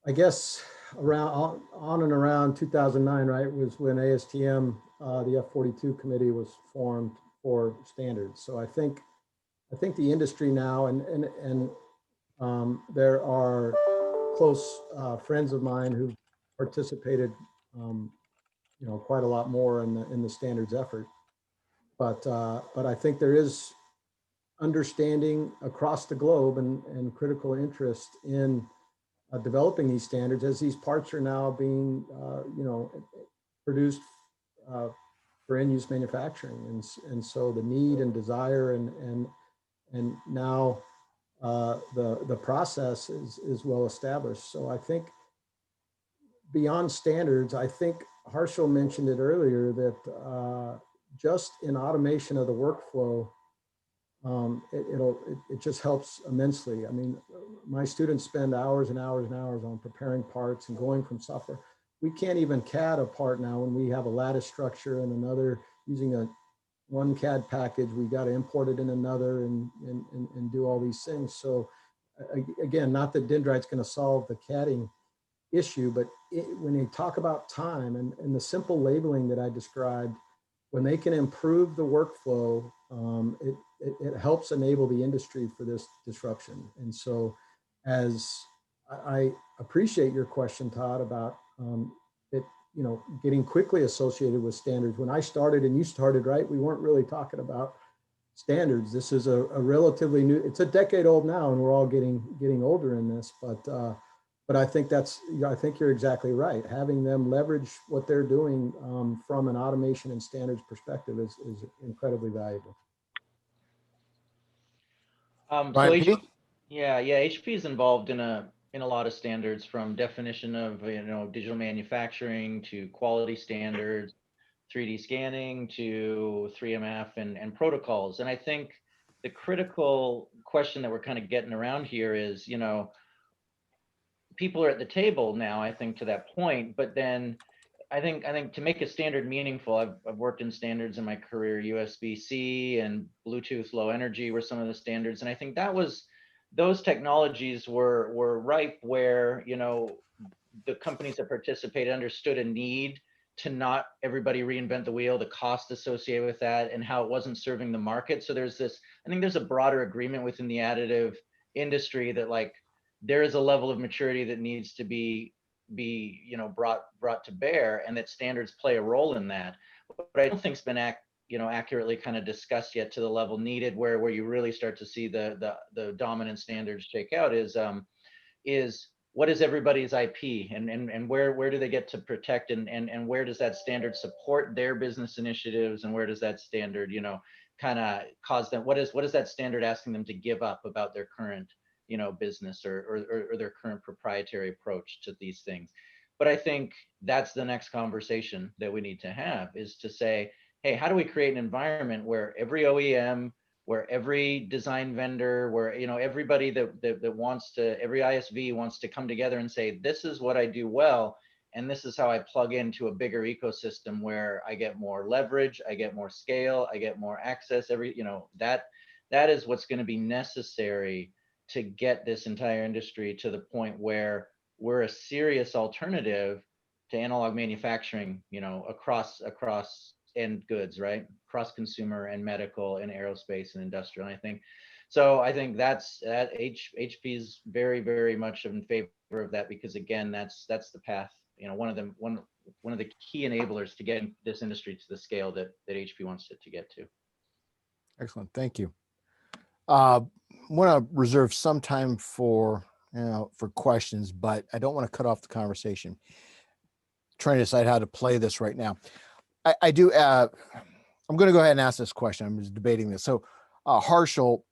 I guess around on and around 2009, right, was when ASTM, the F42 committee was formed for standards. So I think the industry now, and there are close friends of mine who participated, quite a lot more in the standards effort. But I think there is understanding across the globe and critical interest in developing these standards as these parts are now being, produced for end-use manufacturing, and so the need and desire and now the process is well established. So I think beyond standards, I think Harshil mentioned it earlier that just in automation of the workflow, it just helps immensely. I mean, my students spend hours and hours and hours on preparing parts and going from software. We can't even CAD a part now when we have a lattice structure and another using one CAD package. We got to import it in another and do all these things. So again, not that Dyndrite's going to solve the CADing issue, but when you talk about time and the simple labeling that I described, when they can improve the workflow, it helps enable the industry for this disruption. And so as I appreciate your question, Todd, about it, getting quickly associated with standards. When I started and you started, right, we weren't really talking about standards. This is a relatively new, it's a decade old now, and we're all getting older in this, but I think I think you're exactly right. Having them leverage what they're doing from an automation and standards perspective is incredibly valuable. HP is involved in a lot of standards, from definition of digital manufacturing to quality standards, 3D scanning to 3MF and protocols. And I think the critical question that we're kind of getting around here is, people are at the table now, I think, to that point, but then I think to make a standard meaningful, I've worked in standards in my career. USB-C and Bluetooth Low Energy were some of the standards, and I think those technologies were ripe where the companies that participated understood a need to not everybody reinvent the wheel, the cost associated with that, and how it wasn't serving the market. So I think there's a broader agreement within the additive industry that, like, there is a level of maturity that needs to be brought to bear, and that standards play a role in that. But I don't think it's been accurately kind of discussed yet to the level needed, where you really start to see the dominant standards shake out is what is everybody's IP, and where do they get to protect, and where does that standard support their business initiatives, and where does that standard kind of cause them, what is that standard asking them to give up about their current business or their current proprietary approach to these things. But I think that's the next conversation that we need to have, is to say, hey, how do we create an environment where every OEM, where every design vendor, where everybody that wants to, every ISV wants to come together and say, this is what I do well, and this is how I plug into a bigger ecosystem where I get more leverage, I get more scale, I get more access. That is what's going to be necessary to get this entire industry to the point where we're a serious alternative to analog manufacturing, across end goods, right? Across consumer and medical and aerospace and industrial. And I think that's HP is very, very much in favor of that, because again, that's the path. One of the key enablers to getting this industry to the scale that HP wants it to get to. Excellent, thank you. Want to reserve some time for questions, but I don't want to cut off the conversation. Trying to decide how to play this right now. I do. I'm going to go ahead and ask this question. I'm just debating this. So, Harshil,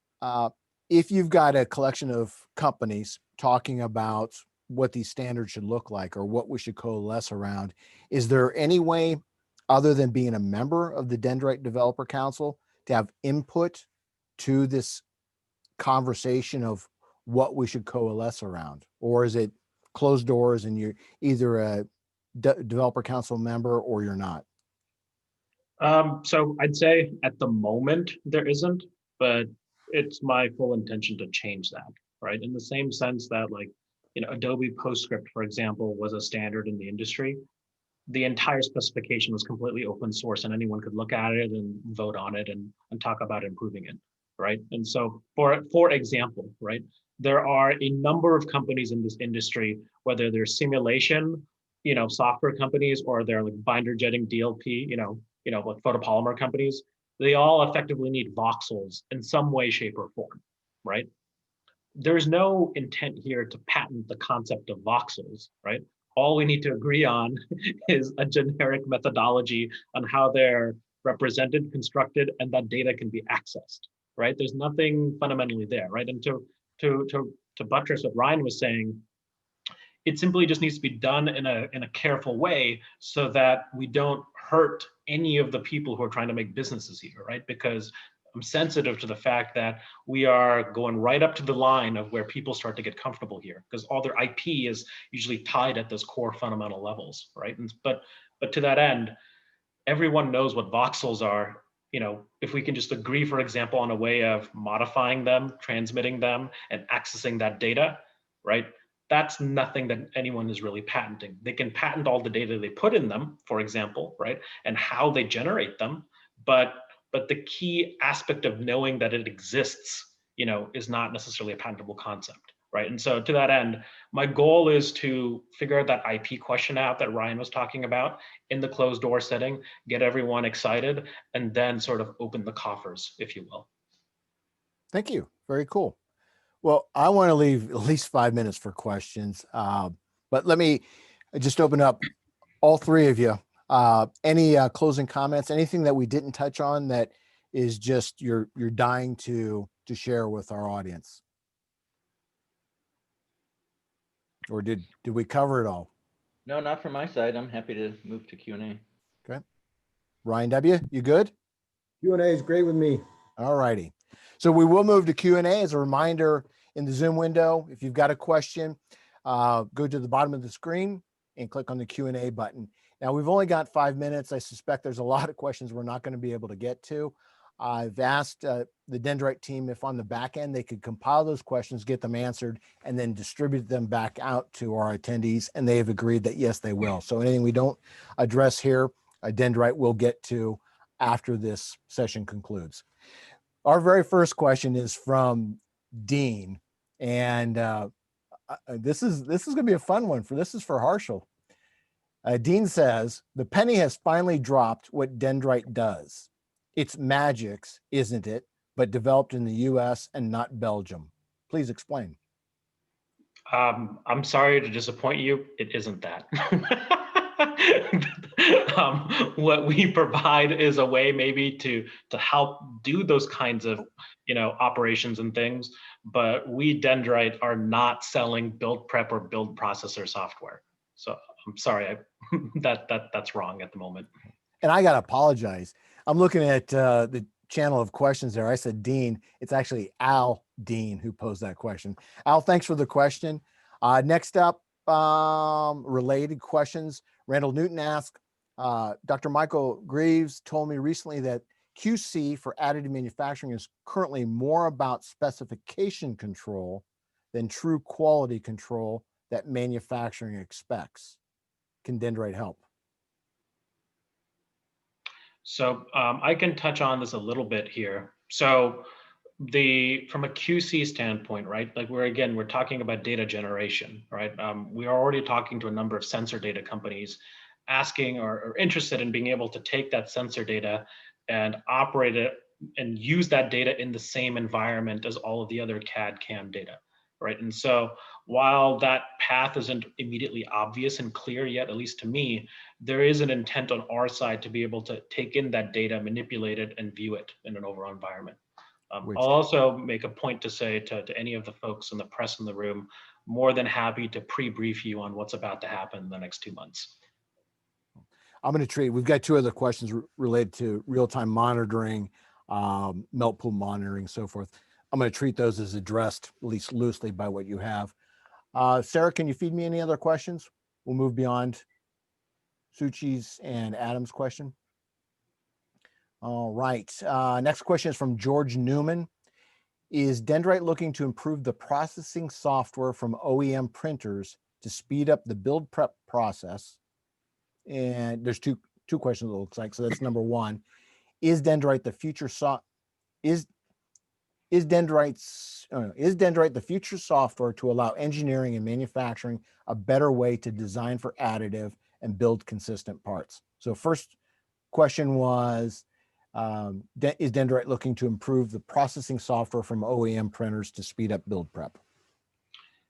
if you've got a collection of companies talking about what these standards should look like or what we should coalesce around, is there any way other than being a member of the Dyndrite Developer Council to have input to this conversation of what we should coalesce around? Or is it closed doors and you're either a developer council member or you're not? So I'd say at the moment there isn't, but it's my full intention to change that, right? In the same sense that, like, Adobe PostScript, for example, was a standard in the industry. The entire specification was completely open source and anyone could look at it and vote on it and talk about improving it, right? And so for example, right, there are a number of companies in this industry, whether they're simulation, software companies, or they're like binder jetting DLP, like photopolymer companies, they all effectively need voxels in some way, shape, or form, right? There's no intent here to patent the concept of voxels, right? All we need to agree on is a generic methodology on how they're represented, constructed, and that data can be accessed, right? There's nothing fundamentally there, right? And to buttress what Ryan was saying, it simply just needs to be done in a careful way so that we don't hurt any of the people who are trying to make businesses here, right? Because I'm sensitive to the fact that we are going right up to the line of where people start to get comfortable here, because all their IP is usually tied at those core fundamental levels, right? But to that end, everyone knows what voxels are. If we can just agree, for example, on a way of modifying them, transmitting them, and accessing that data, right? That's nothing that anyone is really patenting. They can patent all the data they put in them, for example, right? And how they generate them, but the key aspect of knowing that it exists, is not necessarily a patentable concept, right? And so to that end, my goal is to figure that IP question out that Ryan was talking about in the closed door setting, get everyone excited, and then sort of open the coffers, if you will. Thank you. Very cool. Well, I want to leave at least 5 minutes for questions, but let me just open up all three of you. Any closing comments, anything that we didn't touch on that is just you're dying to share with our audience? Or did we cover it all? No, not from my side. I'm happy to move to Q&A. Okay. Ryan W., you good? Q&A is great with me. All righty. So we will move to Q&A. As a reminder, in the Zoom window, if you've got a question, go to the bottom of the screen and click on the Q&A button. Now, we've only got 5 minutes. I suspect there's a lot of questions we're not going to be able to get to. I've asked the Dyndrite team if on the back end they could compile those questions, get them answered, and then distribute them back out to our attendees, and they have agreed that yes, they will. So anything we don't address here, Dyndrite will get to after this session concludes. Our very first question is from Dean, and This is going to be a fun one. This is for Harshil. Dean says, the penny has finally dropped what Dyndrite does. It's magics, isn't it? But developed in the US and not Belgium. Please explain. I'm sorry to disappoint you. It isn't that. What we provide is a way maybe to help do those kinds of operations and things. But we Dyndrite are not selling build prep or build processor software. So I'm sorry, that's wrong at the moment. And I got to apologize. I'm looking at the channel of questions there. I said Dean. It's actually Al Dean who posed that question. Al, thanks for the question. Next up, related questions. Randall Newton asked, Dr. Michael Greaves told me recently that QC for additive manufacturing is currently more about specification control than true quality control that manufacturing expects. Can Dyndrite help? So I can touch on this a little bit here. So from a QC standpoint, right? Like we're talking about data generation, right? We are already talking to a number of sensor data companies asking or interested in being able to take that sensor data and operate it and use that data in the same environment as all of the other CAD CAM data, right? And so while that path isn't immediately obvious and clear yet, at least to me, there is an intent on our side to be able to take in that data, manipulate it, and view it in an overall environment. I'll also make a point to say to any of the folks in the press in the room, more than happy to pre-brief you on what's about to happen in the next 2 months. I'm going to treat, we've got two other questions related to real-time monitoring, melt pool monitoring, so forth. I'm going to treat those as addressed, at least loosely, by what you have. Sarah, can you feed me any other questions? We'll move beyond Suchi's and Adam's question. All right. Next question is from George Newman. Is Dyndrite looking to improve the processing software from OEM printers to speed up the build prep process? And there's two questions it looks like. So that's number one. Is Dyndrite the future is Dyndrite the future software to allow engineering and manufacturing a better way to design for additive and build consistent parts? So first question was, is Dyndrite looking to improve the processing software from OEM printers to speed up build prep?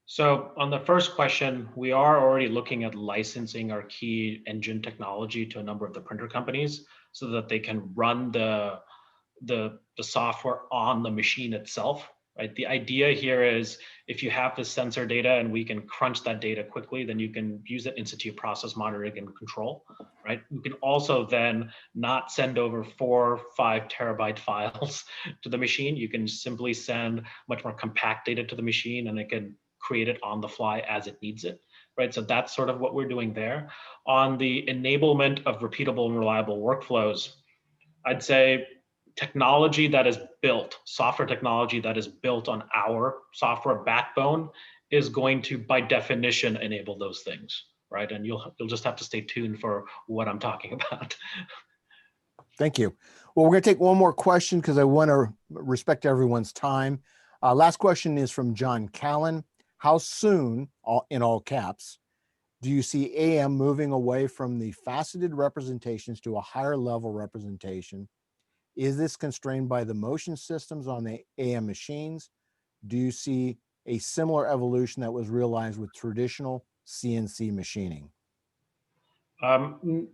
So on the first question, we are already looking at licensing our key engine technology to a number of the printer companies so that they can run the software on the machine itself, right? The idea here is if you have the sensor data and we can crunch that data quickly, then you can use it institute process monitoring and control, right? You can also then not send over 4 or 5 terabyte files to the machine. You can simply send much more compact data to the machine and it can create it on the fly as it needs it, right? So that's sort of what we're doing there. On the enablement of repeatable and reliable workflows, I'd say technology that is built, software technology that is built on our software backbone is going to, by definition, enable those things, right? And you'll just have to stay tuned for what I'm talking about. Thank you. Well, we're going to take one more question because I want to respect everyone's time. Last question is from John Callan. How soon, in all caps, do you see AM moving away from the faceted representations to a higher level representation? Is this constrained by the motion systems on the AM machines? Do you see a similar evolution that was realized with traditional CNC machining?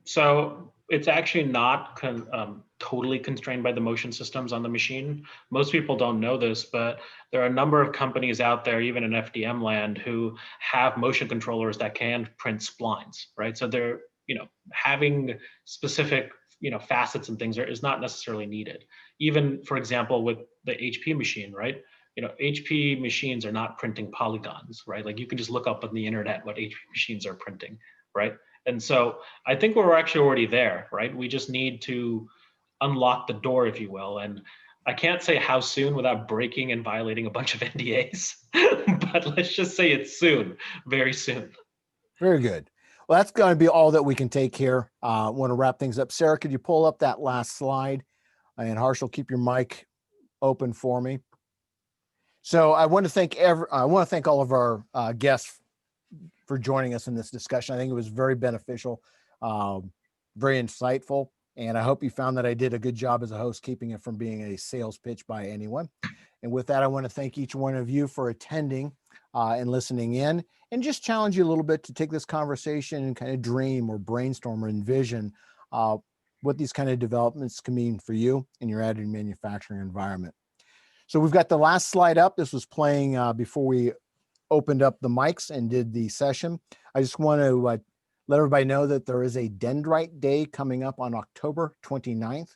So it's actually not totally constrained by the motion systems on the machine. Most people don't know this, but there are a number of companies out there, even in FDM land, who have motion controllers that can print splines, right? So they're, having specific, facets and things is not necessarily needed. Even, for example, with the HP machine, right? HP machines are not printing polygons, right? Like you can just look up on the internet what HP machines are printing, right? And so I think we're actually already there, right? We just need to unlock the door, if you will. And I can't say how soon without breaking and violating a bunch of NDAs, but let's just say it's soon, very soon. Very good. Well, that's going to be all that we can take here. I want to wrap things up. Sarah, could you pull up that last slide? And Harshil, keep your mic open for me. So I want to thank all of our guests for joining us in this discussion. I think it was very beneficial, very insightful, and I hope you found that I did a good job as a host, keeping it from being a sales pitch by anyone. And with that, I want to thank each one of you for attending and listening in, and just challenge you a little bit to take this conversation and kind of dream or brainstorm or envision what these kind of developments can mean for you in your additive manufacturing environment. So we've got the last slide up. This was playing before we opened up the mics and did the session. I just want to let everybody know that there is a Dyndrite Day coming up on October 29th.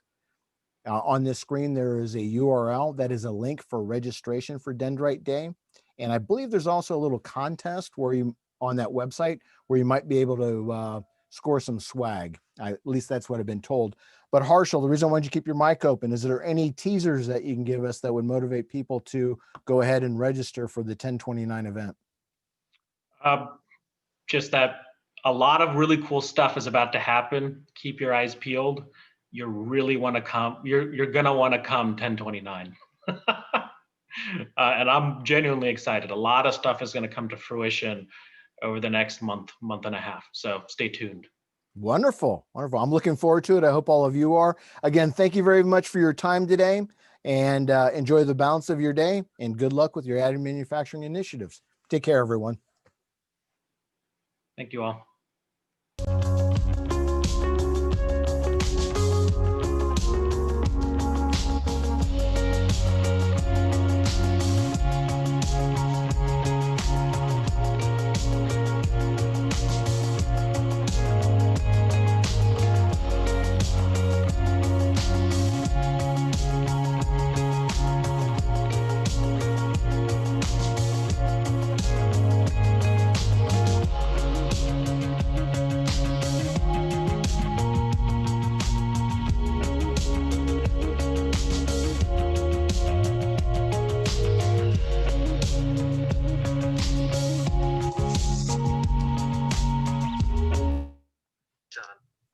On this screen, there is a URL that is a link for registration for Dyndrite Day. And I believe there's also a little contest where you, on that website, where you might be able to score some swag. At least that's what I've been told. But Harshil, the reason I wanted you to keep your mic open, is there any teasers that you can give us that would motivate people to go ahead and register for the 1029 event? Just that a lot of really cool stuff is about to happen. Keep your eyes peeled. You really want to come. You're gonna want to come 1029. And I'm genuinely excited. A lot of stuff is going to come to fruition over the next month and a half. So stay tuned. Wonderful. Wonderful. I'm looking forward to it. I hope all of you are. Again, thank you very much for your time today, and enjoy the balance of your day, and good luck with your additive manufacturing initiatives. Take care, everyone. Thank you all.